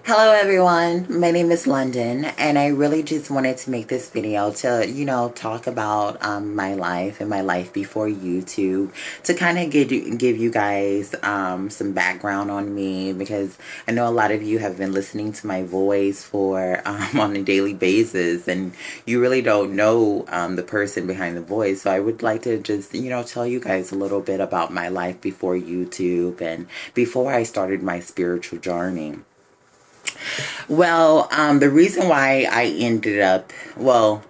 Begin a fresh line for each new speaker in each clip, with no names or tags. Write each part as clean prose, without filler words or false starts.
Hello everyone, my name is London and I really just wanted to make this video to, talk about my life and my life before YouTube, to kind of give you guys some background on me, because I know a lot of you have been listening to my voice for on a daily basis, and you really don't know the person behind the voice. So I would like to just, tell you guys a little bit about my life before YouTube and before I started my spiritual journey. Well, the reason why I ended up, well,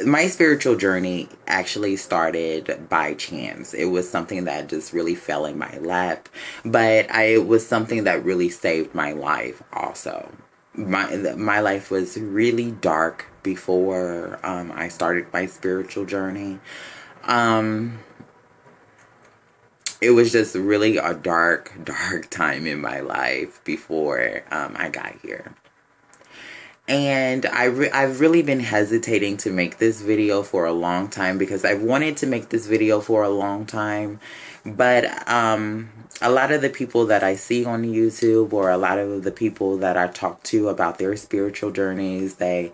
my spiritual journey actually started by chance. It was something that just really fell in my lap, but it was something that really saved my life also. My life was really dark before I started my spiritual journey. Um, it was just really a dark time in my life before I got here. And I've really been hesitating to make this video for a long time, because I've wanted to make this video for a long time. But a lot of the people that I see on YouTube, or a lot of the people that I talk to about their spiritual journeys, they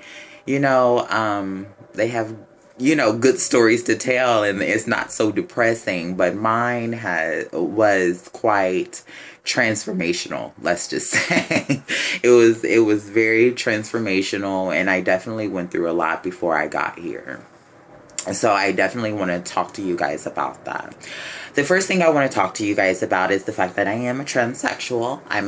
have, good stories to tell, and it's not so depressing. But mine was quite transformational, let's just say. It was very transformational, and I definitely went through a lot before I got here. So I definitely want to talk to you guys about that. The first thing I want to talk to you guys about is the fact that I am a transsexual. I'm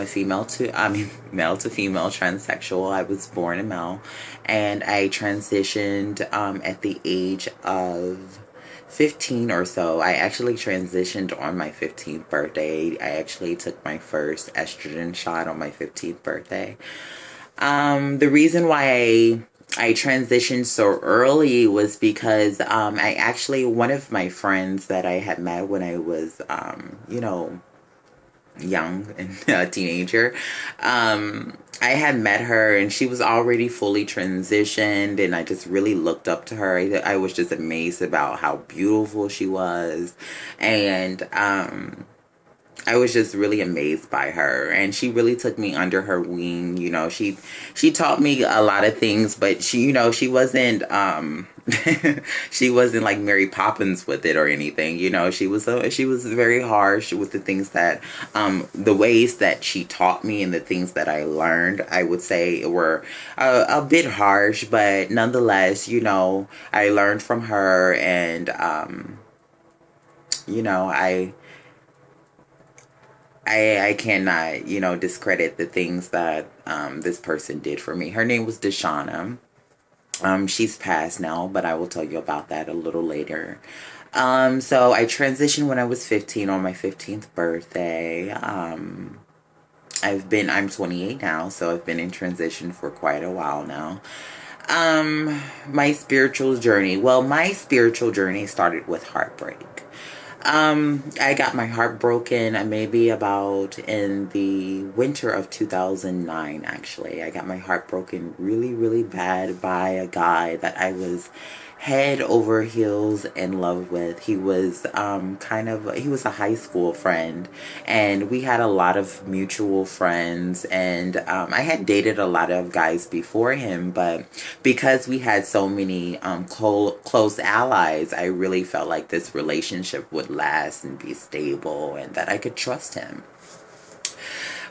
male to female transsexual. I was born a male, and I transitioned at the age of 15 or so. I actually transitioned on my 15th birthday. I actually took my first estrogen shot on my 15th birthday. The reason why I transitioned so early was because one of my friends that I had met when I was, young and a teenager, I had met her and she was already fully transitioned, and I just really looked up to her. I was just amazed about how beautiful she was, and I was just really amazed by her, and she really took me under her wing. She taught me a lot of things, but she wasn't she wasn't like Mary Poppins with it or anything. She was very harsh with the things that the ways that she taught me, and the things that I learned, I would say, were a bit harsh, but nonetheless, I learned from her, and you know, I I cannot, discredit the things that this person did for me. Her name was Deshauna. She's passed now, but I will tell you about that a little later. So I transitioned when I was 15, on my 15th birthday. I'm 28 now, so I've been in transition for quite a while now. My spiritual journey. Well, my spiritual journey started with heartbreak. I got my heart broken maybe about in the winter of 2009, actually. I got my heart broken really, really bad by a guy that I was head over heels in love with. He was he was a high school friend, and we had a lot of mutual friends, and I had dated a lot of guys before him, but because we had so many close allies, I really felt like this relationship would last and be stable, and that I could trust him.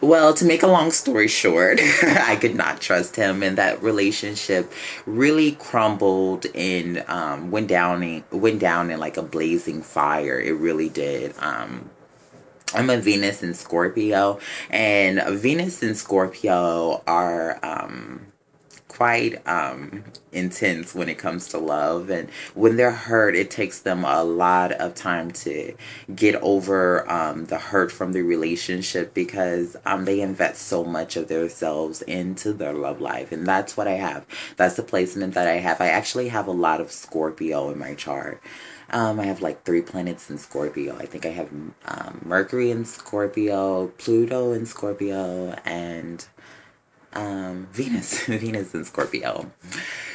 Well, to make a long story short, I could not trust him, and that relationship really crumbled and went down in like a blazing fire. It really did. I'm a Venus in Scorpio, and Venus and Scorpio are quite intense when it comes to love, and when they're hurt, it takes them a lot of time to get over the hurt from the relationship, because they invest so much of themselves into their love life. And that's what I have. That's the placement that I have. I actually have a lot of Scorpio in my chart. I have like 3 planets in Scorpio. I think I have Mercury in Scorpio, Pluto in Scorpio, and Venus in Scorpio.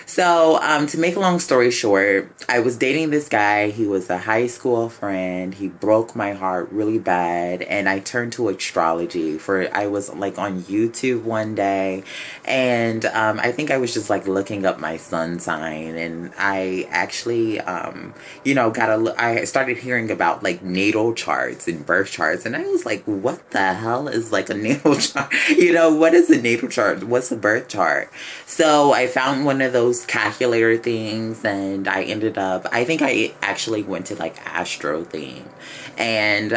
So, to make a long story short, I was dating this guy. He was a high school friend. He broke my heart really bad, and I turned to astrology. For I was like on YouTube one day, and I think I was just like looking up my sun sign, and I actually, I started hearing about like natal charts and birth charts, and I was like, what the hell is like a natal chart? What is a natal chart? What's a birth chart? So I found one of those calculator things, and I think I actually went to like Astro thing, and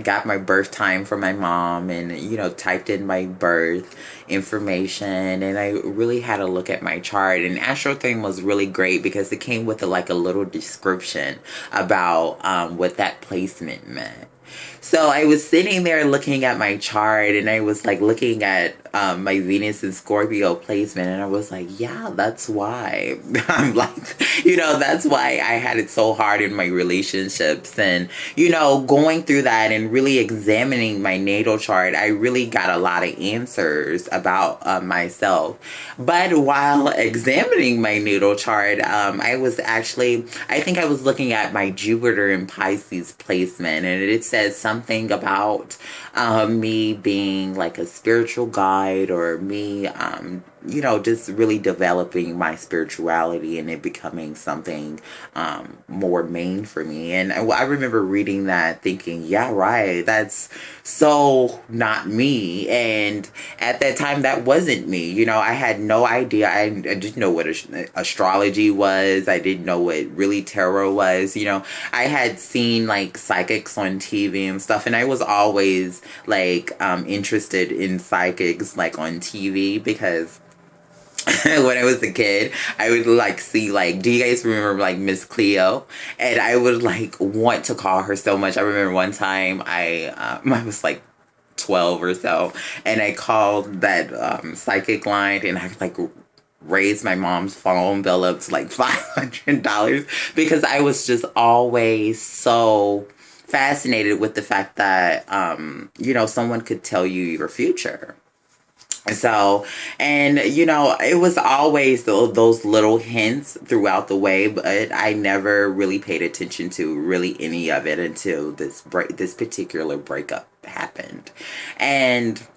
got my birth time from my mom, and typed in my birth information, and I really had a look at my chart. And Astro thing was really great because it came with like a little description about what that placement meant. So I was sitting there looking at my chart, and I was like looking at my Venus and Scorpio placement, and I was like, yeah, that's why. I'm like, that's why I had it so hard in my relationships. And, going through that and really examining my natal chart, I really got a lot of answers about myself. But while examining my natal chart, I think I was looking at my Jupiter and Pisces placement, and it said something about me being like a spiritual guide, or me, just really developing my spirituality and it becoming something more main for me. And I remember reading that thinking, yeah, right, that's so not me. And at that time, that wasn't me. I had no idea. I didn't know what astrology was. I didn't know what really tarot was. I had seen like psychics on TV and stuff, and I was always like interested in psychics like on TV because when I was a kid, I would like see like, do you guys remember like Miss Cleo? And I would like want to call her so much. I remember one time I was like 12 or so, and I called that psychic line, and I like raised my mom's phone bill up to like $500 because I was just always so fascinated with the fact that someone could tell you your future. So, and it was always those little hints throughout the way, but I never really paid attention to really any of it until this particular breakup happened. And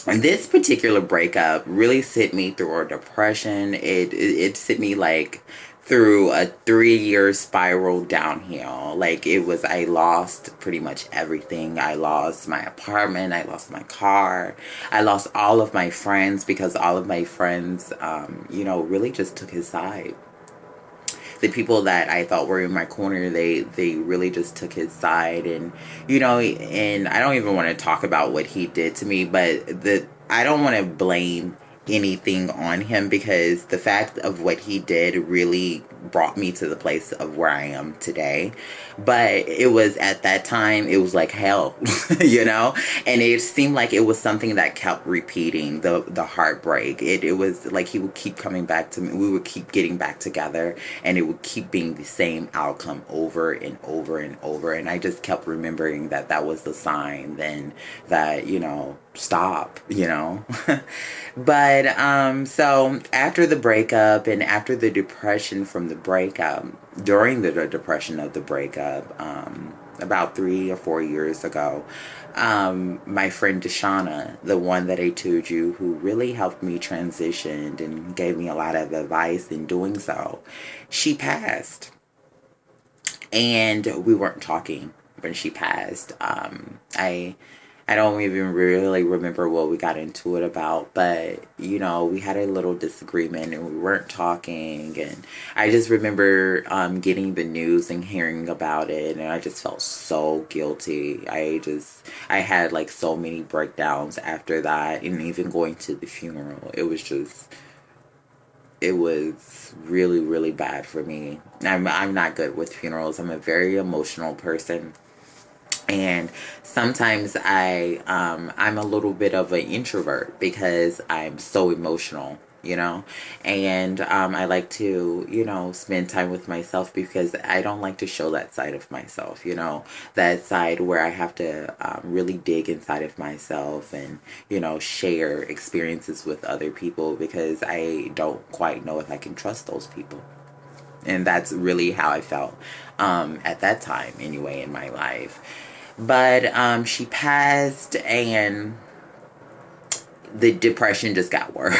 this particular breakup really sent me through a depression. It sent me like through a 3-year spiral downhill. Like I lost pretty much everything. I lost my apartment. I lost my car. I lost all of my friends because all of my friends, really just took his side. The people that I thought were in my corner, they really just took his side. And and I don't even want to talk about what he did to me, but I don't want to blame anything on him, because the fact of what he did really brought me to the place of where I am today. But it was at that time, it was like hell, and it seemed like it was something that kept repeating, the heartbreak. It was like he would keep coming back to me. We would keep getting back together, and it would keep being the same outcome over and over and over. And I just kept remembering that was the sign then that, stop, But so after the breakup and after the depression from the breakup, during the depression of the breakup, about 3 or 4 years ago, my friend Deshauna, the one that I told you, who really helped me transition and gave me a lot of advice in doing so, she passed. And we weren't talking when she passed. I don't even really remember what we got into it about, but, we had a little disagreement and we weren't talking. And I just remember getting the news and hearing about it, and I just felt so guilty. I had like so many breakdowns after that, and even going to the funeral. It was really, really bad for me. I'm not good with funerals. I'm a very emotional person. And sometimes I'm a little bit of an introvert because I'm so emotional. you know. And I like to, you know, spend time with myself because I don't like to show that side of myself, you know, that side where I have to really dig inside of myself and, you know, share experiences with other people because I don't quite know if I can trust those people. And that's really how I felt at that time, anyway, in my life. But she passed, and the depression just got worse.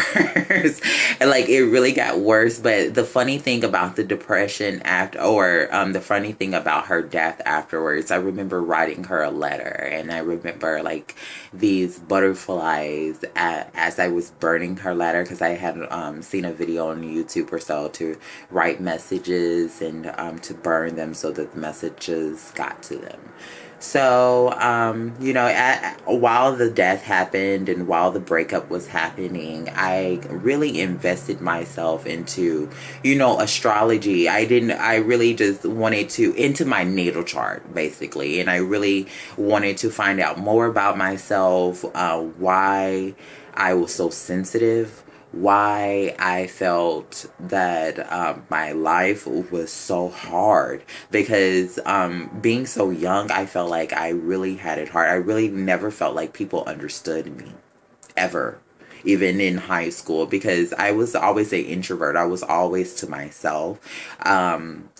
Like, it really got worse. But the funny thing about the depression after, or the funny thing about her death afterwards, I remember writing her a letter, and I remember like these butterflies as I was burning her letter, because I had seen a video on YouTube or so to write messages and to burn them so that the messages got to them. So, you know, while the death happened and while the breakup was happening, I really invested myself into, you know, astrology. I really just wanted to, into my natal chart, basically. And I really wanted to find out more about myself, why I was so sensitive, why I felt that my life was so hard, because being so young, I felt like I really had it hard. I really never felt like people understood me, ever, even in high school, because I was always an introvert. I was always to myself.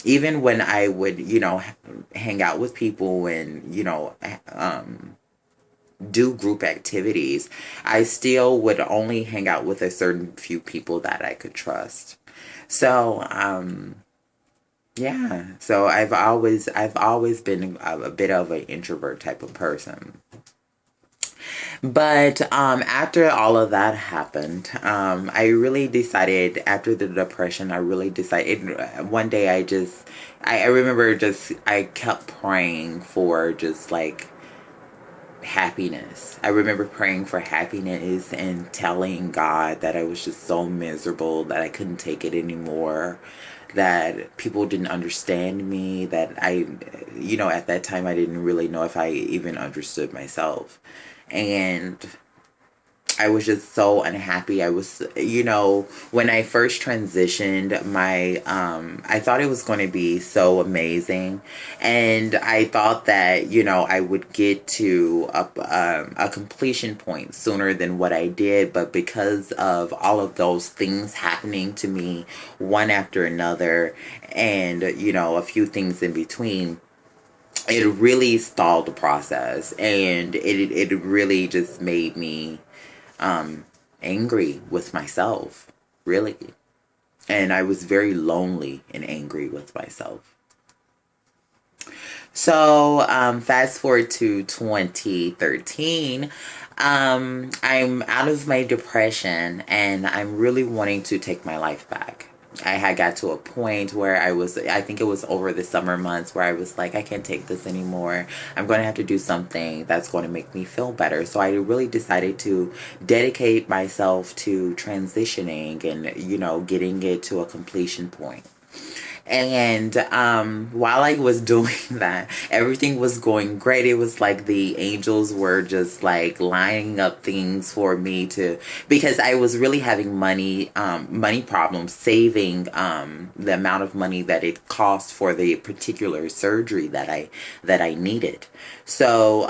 Even when I would, you know, hang out with people and, you know, do group activities, I still would only hang out with a certain few people that I could trust. So, yeah. So I've always been a bit of an introvert type of person. But after all of that happened, I really decided, after the depression, I really decided, one day I remember just, I kept praying for just like happiness. I remember praying for happiness and telling God that I was just so miserable, that I couldn't take it anymore, that people didn't understand me, that I, you know, at that time I didn't really know if I even understood myself. And I was just so unhappy. I was, you know, when I first transitioned, I thought it was going to be so amazing. And I thought that, you know, I would get to a completion point sooner than what I did. But because of all of those things happening to me, one after another, and, you know, a few things in between, it really stalled the process. And it really just made me angry with myself, really. And I was very lonely and angry with myself. So, fast forward to 2013, I'm out of my depression and I'm really wanting to take my life back. I had got to a point where I think it was over the summer months, where I was like, I can't take this anymore. I'm going to have to do something that's going to make me feel better. So I really decided to dedicate myself to transitioning and, you know, getting it to a completion point. And while I was doing that, everything was going great. It was like the angels were just like lining up things for me to, because I was really having money problems, saving the amount of money that it cost for the particular surgery that I needed. So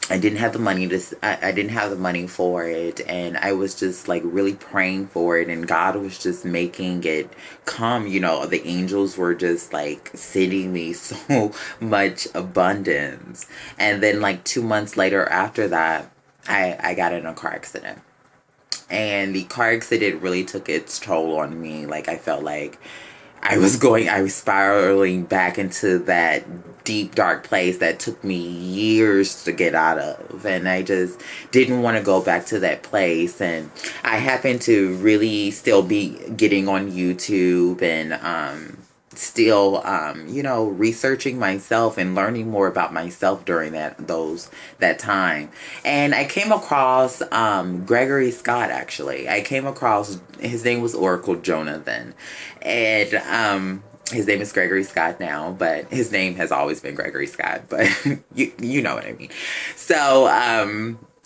I didn't have the money I didn't have the money for it, and I was just like really praying for it, and God was just making it come. You know, the angels were just like sending me so much abundance. And then like 2 months later after that, I got in a car accident. And the car accident really took its toll on me. Like, I felt like I was spiraling back into that deep, dark place that took me years to get out of. And I just didn't want to go back to that place. And I happened to really still be getting on YouTube and, still, you know, researching myself and learning more about myself during that time. And I came across Gregory Scott. Actually, I came across, his name was Oracle Jonathan, and his name is Gregory Scott now, but his name has always been Gregory Scott. But you know what I mean. So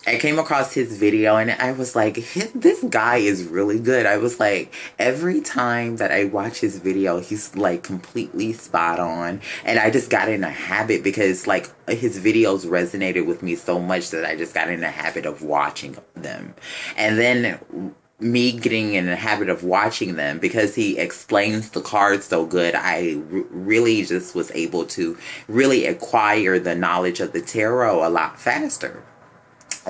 I came across his video and I was like, this guy is really good. I was like, every time that I watch his video, he's like completely spot on. And I just got in a habit because like his videos resonated with me so much that I just got in a habit of watching them. And then me getting in the habit of watching them because he explains the cards so good, I really just was able to really acquire the knowledge of the tarot a lot faster.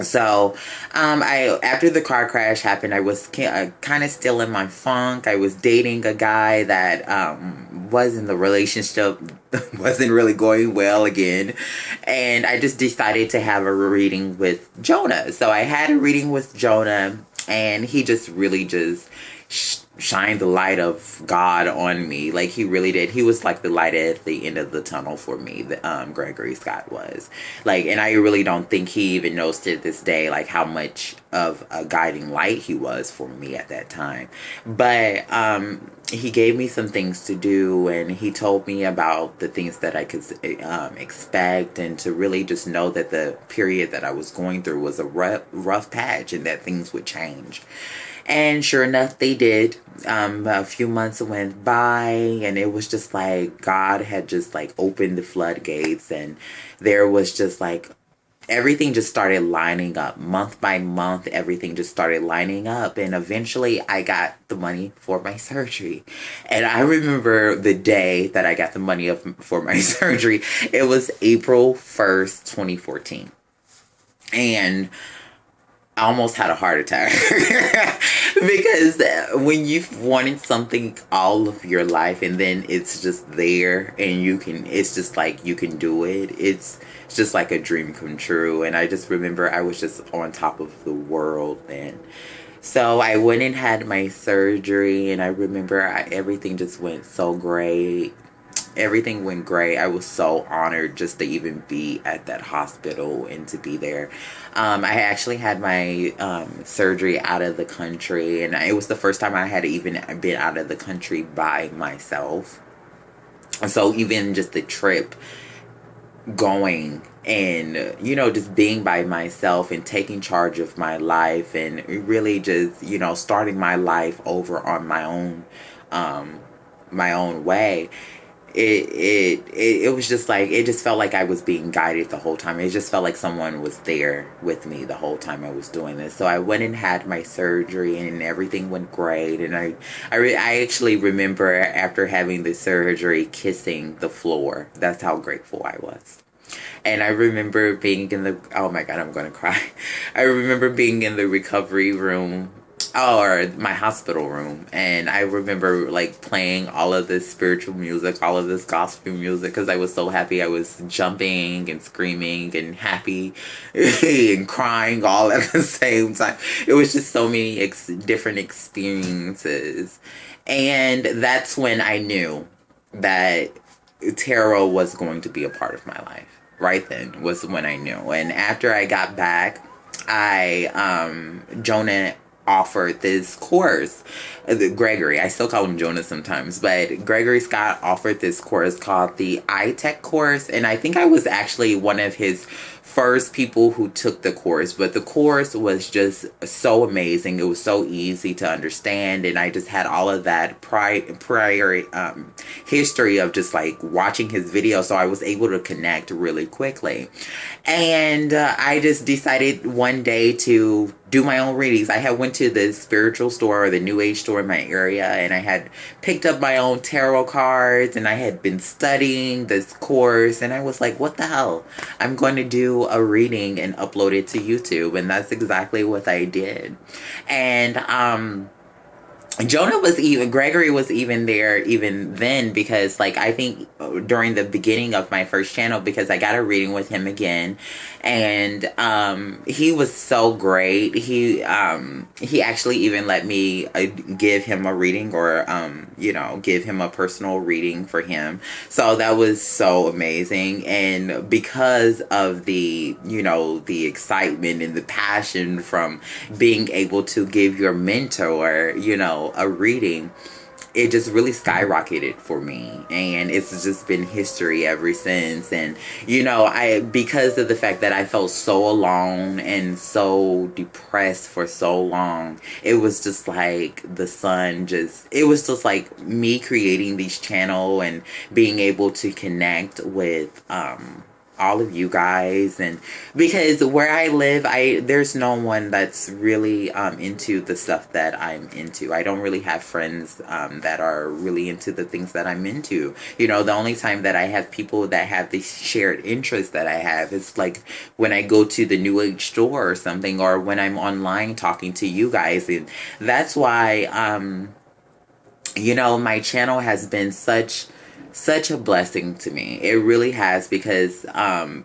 So, I after the car crash happened, I was kind of still in my funk. I was dating a guy that was in the relationship wasn't really going well again, and I just decided to have a reading with Jonah. So I had a reading with Jonah, and he just really just shined the light of God on me. Like he really did. He was like the light at the end of the tunnel for me. Gregory Scott was like, and I really don't think he even knows to this day like how much of a guiding light he was for me at that time. But he gave me some things to do, and he told me about the things that I could expect, and to really just know that the period that I was going through was a rough patch and that things would change. And sure enough, they did. A few months went by, and it was just like God had just like opened the floodgates, and there was just like everything just started lining up month by month. Everything just started lining up, and eventually I got the money for my surgery. And I remember the day that I got the money for my surgery. It was April 1st, 2014. And I almost had a heart attack because when you've wanted something all of your life and then it's just there and it's just like you can do it. It's just like a dream come true. And I just remember I was just on top of the world. And so I went and had my surgery, and I remember everything just went so great. Everything went great. I was so honored just to even be at that hospital and to be there. I actually had my surgery out of the country, and it was the first time I had even been out of the country by myself. So even just the trip going and just being by myself and taking charge of my life and really just starting my life over on my own way. It was just like, it just felt like I was being guided the whole time. It just felt like someone was there with me the whole time I was doing this. So I went and had my surgery, and everything went great. And I actually remember after having the surgery kissing the floor. That's how grateful I was. And I remember being in the, oh my God, I'm going to cry. I remember being in the recovery room, or my hospital room, and I remember like playing all of this spiritual music, all of this gospel music, because I was so happy. I was jumping and screaming and happy and crying all at the same time. It was just so many different experiences, and that's when I knew that tarot was going to be a part of my life. Right then was when I knew. And after I got back, Jonah offered this course. Gregory, I still call him Jonah sometimes, but Gregory Scott offered this course called the iTech course, and I think I was actually one of his first people who took the course. But the course was just so amazing. It was so easy to understand, and I just had all of that prior history of just like watching his video, so I was able to connect really quickly. And I just decided one day to do my own readings. I had went to the spiritual store or the New Age store in my area, and I had picked up my own tarot cards, and I had been studying this course, and I was like, what the hell? I'm going to do a reading and upload it to YouTube. And that's exactly what I did. And Gregory was even there even then, because like I think during the beginning of my first channel, because I got a reading with him again, and he was so great. He actually even let me give him a reading, or give him a personal reading for him. So that was so amazing. And because of the the excitement and the passion from being able to give your mentor a reading, it just really skyrocketed for me, and it's just been history ever since. And I, because of the fact that I felt so alone and so depressed for so long, it was just like the sun just, it was just like me creating these channel and being able to connect with all of you guys. And because where I live, there's no one that's really into the stuff that I'm into. I don't really have friends that are really into the things that I'm into. The only time that I have people that have these shared interests that I have is like when I go to the New Age store or something, or when I'm online talking to you guys. And that's why my channel has been such a blessing to me. It really has, because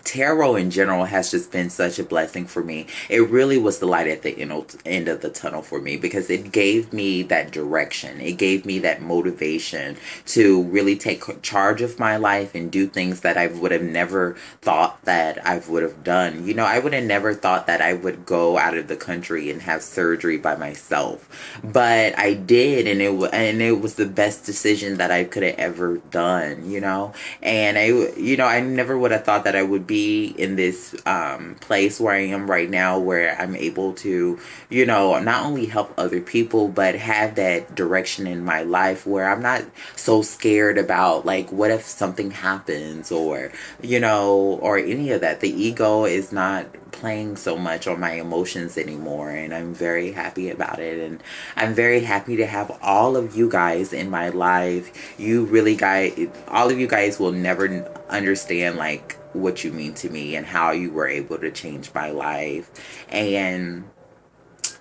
tarot in general has just been such a blessing for me. It really was the light at the end of the tunnel for me, because it gave me that direction. It gave me that motivation to really take charge of my life and do things that I would have never thought that I would have done. I would have never thought that I would go out of the country and have surgery by myself, but I did, and it was the best decision that I could have ever done. And I never would have thought that I would be in this place where I am right now, where I'm able to not only help other people, but have that direction in my life where I'm not so scared about, like, what if something happens, or or any of that. The ego is not playing so much on my emotions anymore, and I'm very happy about it. And I'm very happy to have all of you guys in my life. All of you guys will never understand like what you mean to me and how you were able to change my life. And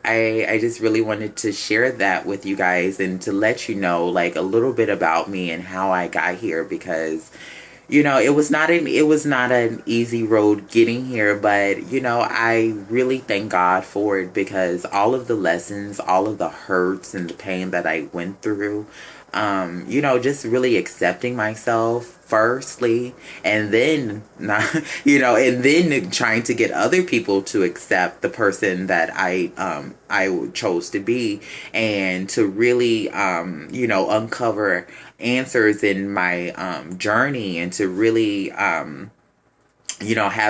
I just really wanted to share that with you guys, and to let you know like a little bit about me and how I got here, because it was not an easy road getting here, but I really thank God for it, because all of the lessons, all of the hurts and the pain that I went through, just really accepting myself firstly, and then not, and then trying to get other people to accept the person that I chose to be, and to really uncover answers in my journey, and to really have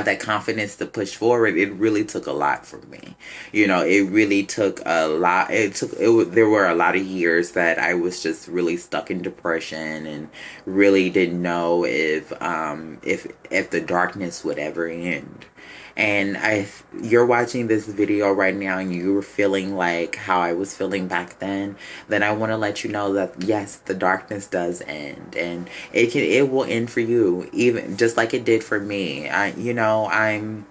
that confidence to push forward. It really took a lot from me. It really took a lot. There were a lot of years that I was just really stuck in depression, and really didn't know if the darkness would ever end. And you're watching this video right now and you were feeling like how I was feeling back then I want to let you know that yes, the darkness does end, and it will end for you, even just like it did for me. I'm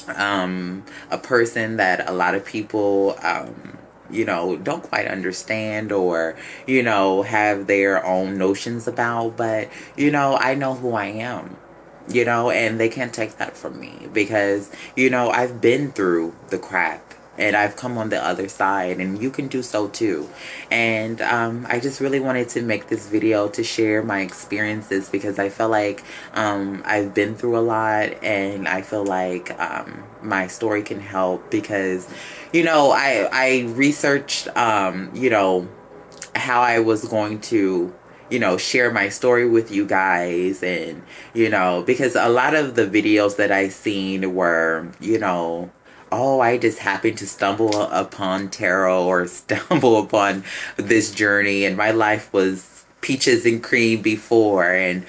a person that a lot of people don't quite understand, or have their own notions about, but I know who I am. And they can't take that from me, because I've been through the crap and I've come on the other side, and you can do so too. And I just really wanted to make this video to share my experiences, because I feel like I've been through a lot, and I feel like my story can help, because I researched how I was going to share my story with you guys. And because a lot of the videos that I seen were oh, I just happened to stumble upon tarot, or stumble upon this journey, and my life was peaches and cream before. And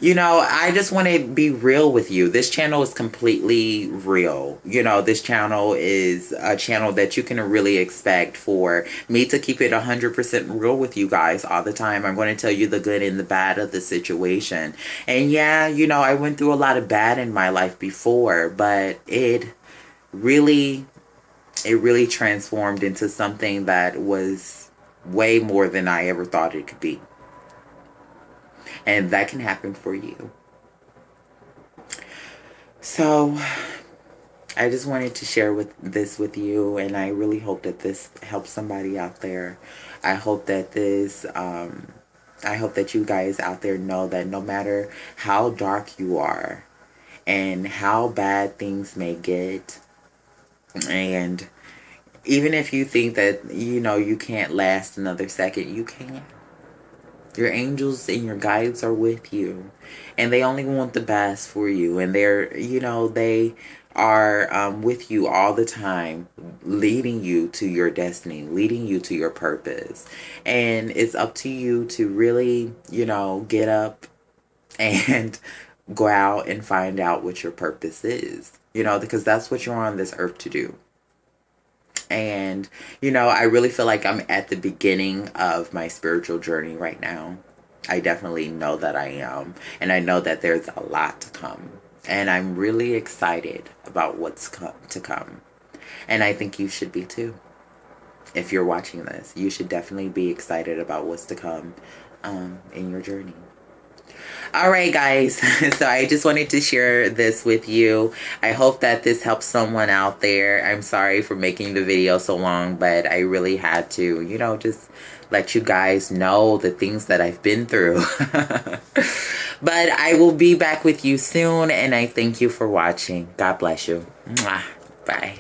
I just want to be real with you. This channel is completely real. This channel is a channel that you can really expect for me to keep it 100% real with you guys all the time. I'm going to tell you the good and the bad of the situation. And yeah, I went through a lot of bad in my life before, but it really transformed into something that was way more than I ever thought it could be. And that can happen for you. So I just wanted to share this with you, and I really hope that this helps somebody out there. I hope that you guys out there know that no matter how dark you are and how bad things may get, and even if you think that you can't last another second, you can. Your angels and your guides are with you, and they only want the best for you. And they're, they are with you all the time, leading you to your destiny, leading you to your purpose. And it's up to you to really, get up and go out and find out what your purpose is, because that's what you're on this earth to do. And, I really feel like I'm at the beginning of my spiritual journey right now. I definitely know that I am. And I know that there's a lot to come. And I'm really excited about what's to come. And I think you should be too. If you're watching this, you should definitely be excited about what's to come in your journey. All right, guys. So I just wanted to share this with you. I hope that this helps someone out there. I'm sorry for making the video so long, but I really had to, just let you guys know the things that I've been through. But I will be back with you soon, and I thank you for watching. God bless you. Mwah. Bye.